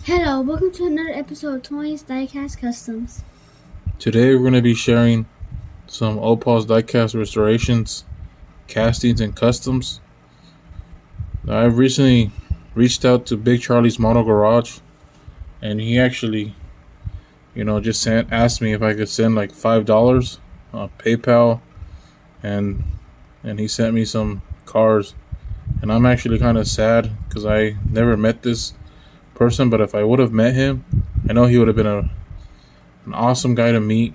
Hello, welcome to another episode of Tony's Diecast Customs. Today we're going to be sharing some Opal's diecast restorations, castings, and customs. Now, I've recently reached out to Big Charlie's Model Garage, and he actually, just asked me if I could send like $5 on PayPal, and he sent me some cars. And I'm actually kind of sad because I never met this person, but if I would have met him, I know he would have been an awesome guy to meet.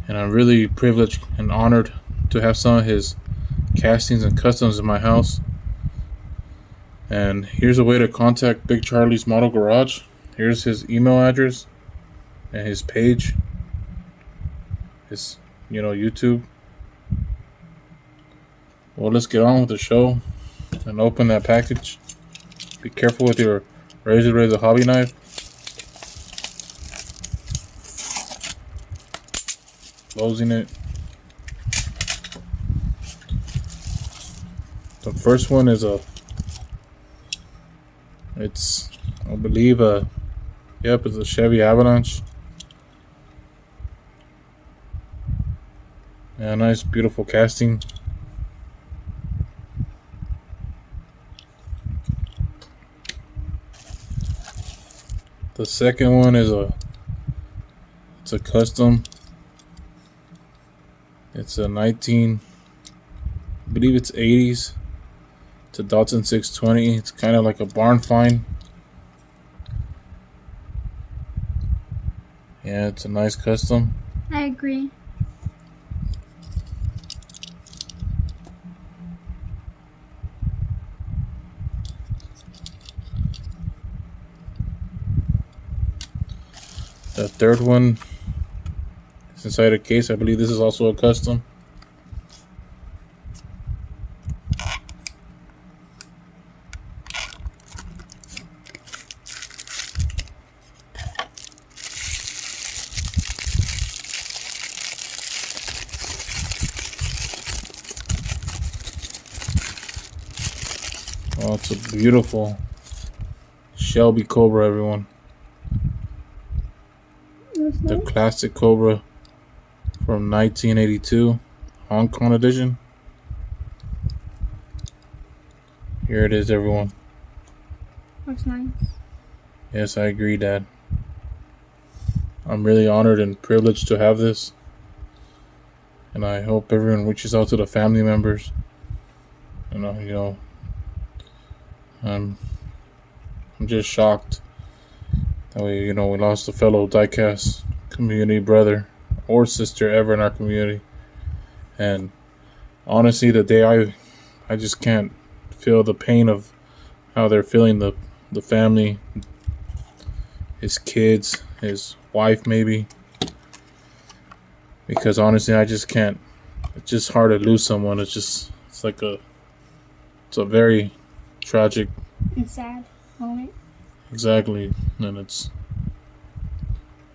And I'm really privileged and honored to have some of his castings and customs in my house. And here's a way to contact Big Charlie's Model Garage. Here's his email address and his page. His, YouTube. Well, let's get on with the show and open that package. Be careful with your razor hobby knife. Closing it. The first one is it's a Chevy Avalanche. Yeah, nice, beautiful casting. The second one is it's a custom. It's a I believe it's 80s. It's a Datsun 620. It's kind of like a barn find. Yeah, it's a nice custom. I agree. The third one is inside a case. I believe this is also a custom. Oh, it's a beautiful Shelby Cobra, everyone. The classic Cobra from 1982, Hong Kong edition. Here it is, everyone. Looks nice. Yes, I agree, Dad. I'm really honored and privileged to have this. And I hope everyone reaches out to the family members. I'm just shocked that we lost a fellow diecast community brother or sister ever in our community. And honestly, the day I just can't feel the pain of how they're feeling, the family, his kids, his wife maybe. Because honestly, I just can't. It's just hard to lose someone. It's a very tragic and sad moment. Exactly. And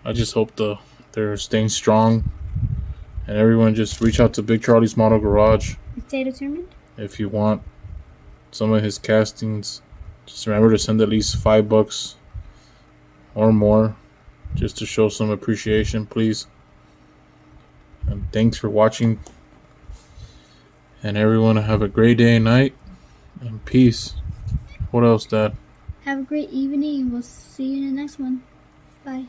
I just hope they're staying strong, and everyone just reach out to Big Charlie's Model Garage. Stay determined. If you want some of his castings, just remember to send at least $5 or more, just to show some appreciation, please. And thanks for watching. And everyone have a great day and night, and peace. What else, Dad? Have a great evening, and we'll see you in the next one. Bye.